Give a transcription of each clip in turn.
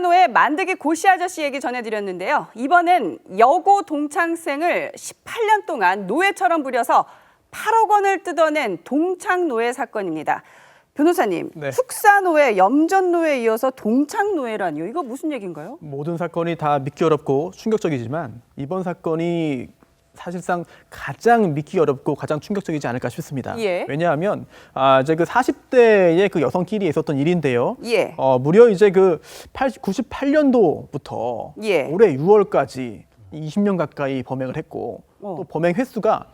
북산호의 만드기 고씨 아저씨 얘기 전해드렸는데요. 이번엔 여고 동창생을 18년 동안 노예처럼 부려서 8억 원을 뜯어낸 동창노예 사건입니다. 변호사님, 네. 북산호의 염전노예에 이어서 동창노예라니요? 이거 무슨 얘기인가요? 모든 사건이 다 믿기 어렵고 충격적이지만 이번 사건이 사실상 가장 믿기 어렵고 가장 충격적이지 않을까 싶습니다. 예. 왜냐하면 이제 그 40대의 그 여성끼리 있었던 일인데요. 예. 무려 이제 그 98년도부터 예. 올해 6월까지 20년 가까이 범행을 했고 또 범행 횟수가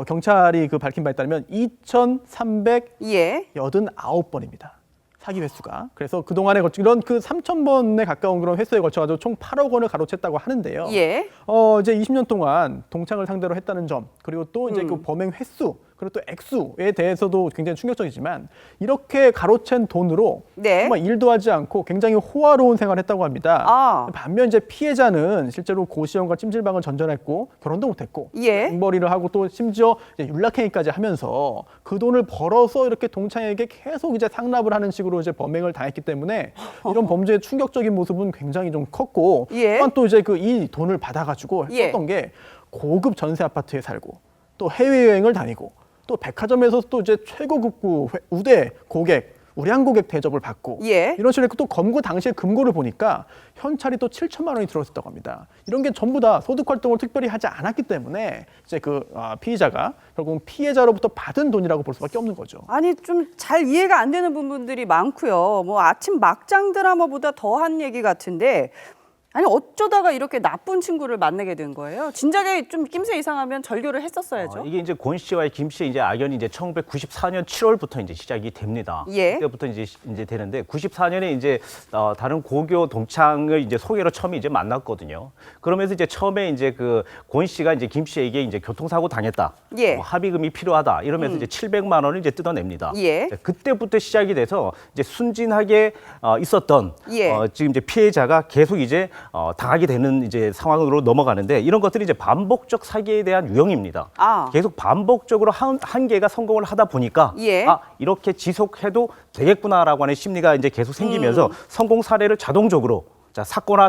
경찰이 그 밝힌 바에 따르면 2,389번입니다. 사기 횟수가. 그래서 그동안에 이런 그 3,000번에 가까운 그런 횟수에 걸쳐가지고 총 8억 원을 가로챘다고 하는데요. 예. 이제 20년 동안 동창을 상대로 했다는 점, 그리고 또 이제 그 범행 횟수, 그리고 또 액수에 대해서도 굉장히 충격적이지만 이렇게 가로챈 돈으로 네. 정말 일도 하지 않고 굉장히 호화로운 생활을 했다고 합니다. 반면 이제 피해자는 실제로 고시원과 찜질방을 전전했고 결혼도 못했고 예. 앵벌이를 하고 또 심지어 이제 윤락행위까지 하면서 그 돈을 벌어서 이렇게 동창에게 계속 이제 상납을 하는 식으로 이제 범행을 당했기 때문에 이런 범죄의 충격적인 모습은 굉장히 좀 컸고 예. 또한 또 이제 그 이 돈을 받아가지고 했었던 게 고급 전세 아파트에 살고 또 해외여행을 다니고 또 백화점에서 또 이제 최고급 우대 고객, 우량 고객 대접을 받고 예. 이런 식으로 또 검거 당시에 금고를 보니까 현찰이 또 7천만 원이 들어있었다고 합니다. 이런 게 전부 다 소득 활동을 특별히 하지 않았기 때문에 이제 그 피의자가 결국 피해자로부터 받은 돈이라고 볼 수밖에 없는 거죠. 아니 좀 잘 이해가 안 되는 부분들이 많고요. 뭐 아침 막장 드라마보다 더한 얘기 같은데 아니 어쩌다가 이렇게 나쁜 친구를 만나게 된 거예요? 진작에 좀 낌새 이상하면 절교를 했었어야죠. 이게 이제 권 씨와의 김 씨의 이제 악연이 이제 1994년 7월부터 이제 시작이 됩니다. 예. 그때부터 이제 되는데 94년에 이제 다른 고교 동창을 이제 소개로 처음에 이제 만났거든요. 그러면서 이제 처음에 이제 그 권 씨가 이제 김 씨에게 이제 교통사고 당했다. 예. 합의금이 필요하다. 이러면서 이제 700만 원을 이제 뜯어냅니다. 예. 그때부터 시작이 돼서 이제 순진하게 있었던 예. 지금 이제 피해자가 계속 이제 당하게 되는 이제 상황으로 넘어가는데 이런 것들이 이제 반복적 사기에 대한 유형입니다. 계속 반복적으로 한 개가 성공을 하다 보니까 예. 이렇게 지속해도 되겠구나라고 하는 심리가 이제 계속 생기면서 성공 사례를 자동적으로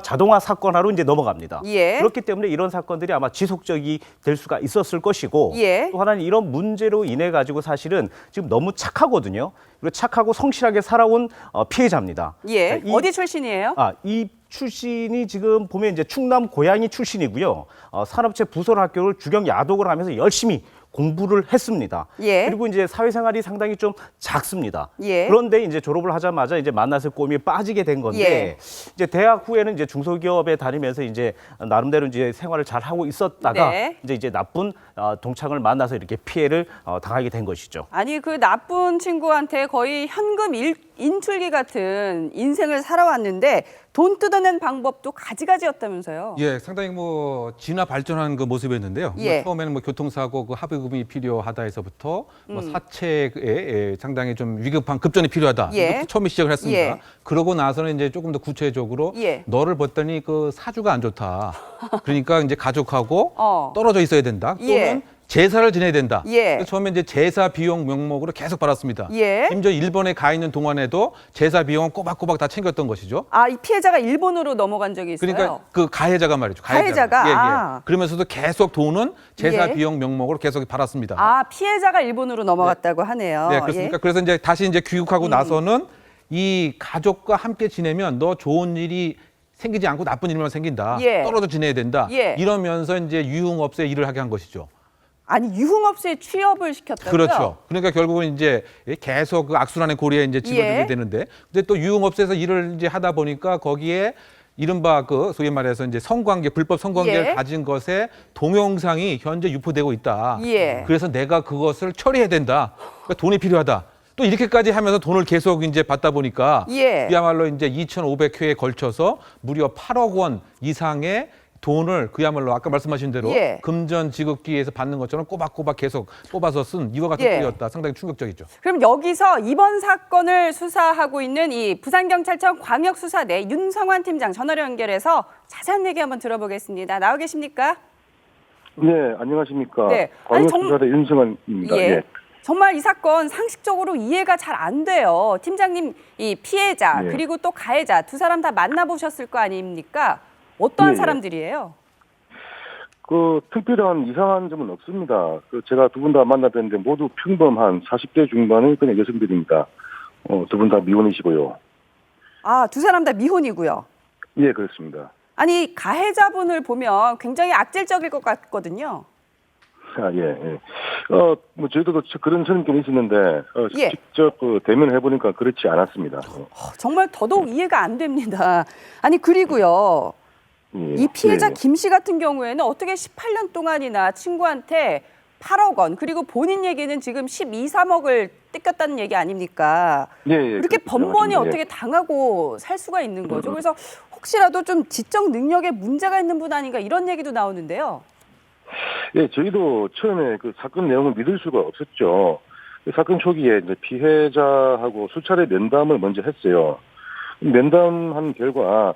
자동화 사건화로 이제 넘어갑니다. 예. 그렇기 때문에 이런 사건들이 아마 지속적이 될 수가 있었을 것이고 예. 또 하나는 이런 문제로 인해 가지고 사실은 지금 너무 착하거든요. 그리고 착하고 성실하게 살아온 피해자입니다. 예. 어디 출신이에요? 이 출신이 지금 보면 이제 충남 고양이 출신이고요. 산업체 부설학교를 주경 야독을 하면서 열심히 공부를 했습니다. 예. 그리고 이제 사회생활이 상당히 좀 작습니다. 예. 그런데 이제 졸업을 하자마자 이제 만났을 꿈이 빠지게 된 건데 예. 이제 대학 후에는 이제 중소기업에 다니면서 이제 나름대로 이제 생활을 잘 하고 있었다가 네. 이제 나쁜 동창을 만나서 이렇게 피해를 당하게 된 것이죠. 아니 그 나쁜 친구한테 거의 현금 인출기 같은 인생을 살아왔는데 돈 뜯어낸 방법도 가지가지였다면서요? 예, 상당히 뭐 진화 발전한 그 모습이었는데요. 예. 처음에는 뭐 교통사고 그 합의금이 필요하다에서부터 뭐 사채에 상당히 좀 위급한 급전이 필요하다. 예. 이렇게 처음에 시작을 했습니다. 예. 그러고 나서는 이제 조금 더 구체적으로 예. 너를 봤더니 그 사주가 안 좋다. 그러니까 이제 가족하고 떨어져 있어야 된다. 또는 예. 제사를 지내야 된다. 예. 그래서 처음에 이제 제사 비용 명목으로 계속 받았습니다. 예. 심지어 일본에 가 있는 동안에도 제사 비용은 꼬박꼬박 다 챙겼던 것이죠. 이 피해자가 일본으로 넘어간 적이 있어요? 그러니까 그 가해자가 말이죠. 가해자가? 예, 예. 그러면서도 계속 돈은 제사 예. 비용 명목으로 계속 받았습니다. 피해자가 일본으로 넘어갔다고 하네요. 네, 그렇습니까? 그래서 이제 다시 이제 귀국하고 나서는 이 가족과 함께 지내면 너 좋은 일이 생기지 않고 나쁜 일만 생긴다. 예. 떨어져 지내야 된다. 예. 이러면서 이제 유흥업소에 일을 하게 한 것이죠. 아니 유흥업소에 취업을 시켰다고요? 그렇죠. 그러니까 결국은 이제 계속 그 악순환의 고리에 이제 집어들게 예. 되는데, 근데 또 유흥업소에서 일을 이제 하다 보니까 거기에 이른바 그 소위 말해서 이제 성관계, 불법 성관계를 예. 가진 것에 동영상이 현재 유포되고 있다. 예. 그래서 내가 그것을 처리해야 된다. 그러니까 돈이 필요하다. 또 이렇게까지 하면서 돈을 계속 이제 받다 보니까 예. 그야말로 이제 2,500회에 걸쳐서 무려 8억 원 이상의 돈을 그야말로 아까 말씀하신 대로 예. 금전 지급기에서 받는 것처럼 꼬박꼬박 계속 뽑아서 쓴 이와 같은 예. 꼴이었다. 상당히 충격적이죠. 그럼 여기서 이번 사건을 수사하고 있는 이 부산경찰청 광역수사대 윤성환 팀장 전화로 연결해서 자세한 얘기 한번 들어보겠습니다. 나와 계십니까? 네, 안녕하십니까. 네. 광역수사대 윤성환입니다. 예. 예. 정말 이 사건 상식적으로 이해가 잘 안 돼요. 팀장님, 이 피해자 예. 그리고 또 가해자 두 사람 다 만나보셨을 거 아닙니까? 어떠한 예. 사람들이에요? 그 특별한 이상한 점은 없습니다. 제가 두 분 다 만나뵀는데 모두 평범한 40대 중반의 그냥 여성들입니다. 두 분 다 미혼이시고요. 아, 두 사람 다 미혼이고요. 예, 그렇습니다. 아니, 가해자분을 보면 굉장히 악질적일 것 같거든요. 아, 예, 예. 뭐 저희도 그런 선입견이 있었는데 예. 직접 대면해 보니까 그렇지 않았습니다. 정말 더더욱 이해가 안 됩니다. 아니, 그리고요. 예, 이 피해자 예. 김 씨 같은 경우에는 어떻게 18년 동안이나 친구한테 8억 원, 그리고 본인 얘기는 지금 12, 3억을 뜯겼다는 얘기 아닙니까? 예, 예, 이렇게 그렇죠. 번번이 맞습니다. 어떻게 당하고 살 수가 있는 거죠. 그래서 혹시라도 좀 지적 능력에 문제가 있는 분 아닌가 이런 얘기도 나오는데요. 예, 저희도 처음에 그 사건 내용을 믿을 수가 없었죠. 그 사건 초기에 이제 피해자하고 수차례 면담을 먼저 했어요. 면담한 결과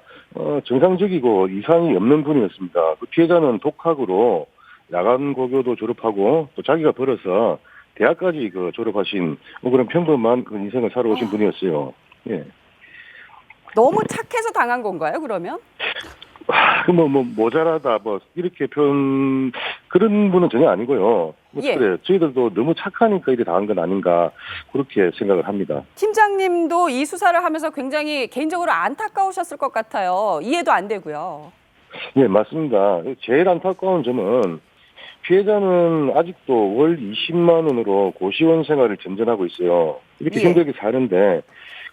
정상적이고 이상이 없는 분이었습니다. 그 피해자는 독학으로 야간 고교도 졸업하고 또 자기가 벌어서 대학까지 졸업하신 그런 평범한 그 인생을 살아오신 분이었어요. 예. 너무 착해서 당한 건가요, 그러면? 모자라다, 이렇게 표현, 그런 분은 전혀 아니고요. 예. 그래, 저희들도 너무 착하니까 이렇게 당한 건 아닌가, 그렇게 생각을 합니다. 팀장님도 이 수사를 하면서 굉장히 개인적으로 안타까우셨을 것 같아요. 이해도 안 되고요. 예, 맞습니다. 제일 안타까운 점은 피해자는 아직도 월 20만 원으로 고시원 생활을 전전하고 있어요. 이렇게 예. 힘들게 사는데,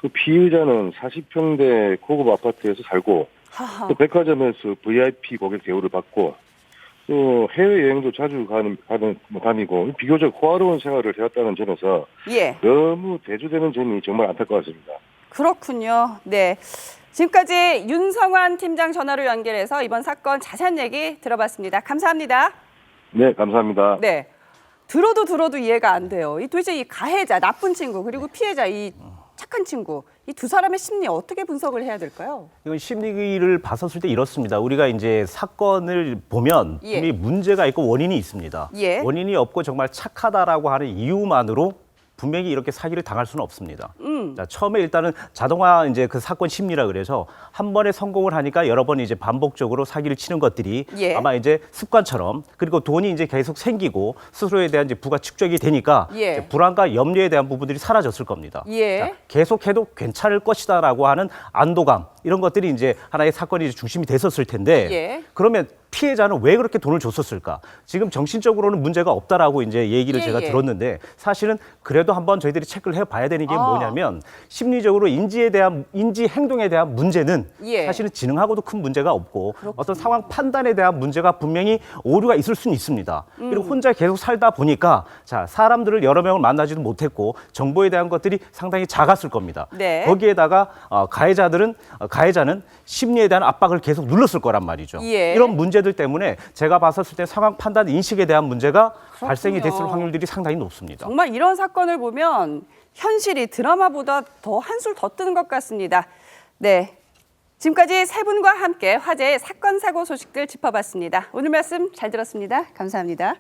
그 피의자는 40평대 고급 아파트에서 살고, 하하. 또 백화점에서 VIP 고객 대우를 받고 또 해외여행도 자주 다니고 비교적 호화로운 생활을 해왔다는 점에서 예. 너무 대조되는 점이 정말 안타까웠습니다. 그렇군요. 네. 지금까지 윤성환 팀장 전화로 연결해서 이번 사건 자세한 얘기 들어봤습니다. 감사합니다. 네, 감사합니다. 네. 들어도 이해가 안 돼요. 도대체 이 가해자, 나쁜 친구, 그리고 피해자, 이 착한 친구, 이 두 사람의 심리 어떻게 분석을 해야 될까요? 이건 심리를 봤었을 때 이렇습니다. 우리가 이제 사건을 보면 예. 분명히 문제가 있고 원인이 있습니다. 예. 원인이 없고 정말 착하다라고 하는 이유만으로 분명히 이렇게 사기를 당할 수는 없습니다. 자, 처음에 일단은 자동화 이제 그 사건 심리라 그래서 한 번에 성공을 하니까 여러 번 이제 반복적으로 사기를 치는 것들이 예. 아마 이제 습관처럼 그리고 돈이 이제 계속 생기고 스스로에 대한 이제 부가 축적이 되니까 예. 이제 불안과 염려에 대한 부분들이 사라졌을 겁니다. 예. 자, 계속해도 괜찮을 것이다라고 하는 안도감 이런 것들이 이제 하나의 사건이 중심이 됐었을 텐데 예. 그러면 피해자는 왜 그렇게 돈을 줬었을까? 지금 정신적으로는 문제가 없다라고 이제 얘기를 예, 제가 예. 들었는데 사실은 그래도 한번 저희들이 체크를 해봐야 되는 게 아. 뭐냐면 심리적으로 인지 행동에 대한 문제는 예. 사실은 지능하고도 큰 문제가 없고 어떤 상황 판단에 대한 문제가 분명히 오류가 있을 수는 있습니다. 그리고 혼자 계속 살다 보니까 자 사람들을 여러 명을 만나지도 못했고 정보에 대한 것들이 상당히 작았을 겁니다. 네. 거기에다가 가해자는 심리에 대한 압박을 계속 눌렀을 거란 말이죠. 예. 이런 문제들 때문에 제가 봤었을 때 상황 판단 인식에 대한 문제가 발생이 됐을 확률들이 상당히 높습니다. 정말 이런 사건을 보면 현실이 드라마보다 더 한술 더 뜨는 것 같습니다. 네. 지금까지 세 분과 함께 화제의 사건 사고 소식들 짚어봤습니다. 오늘 말씀 잘 들었습니다. 감사합니다.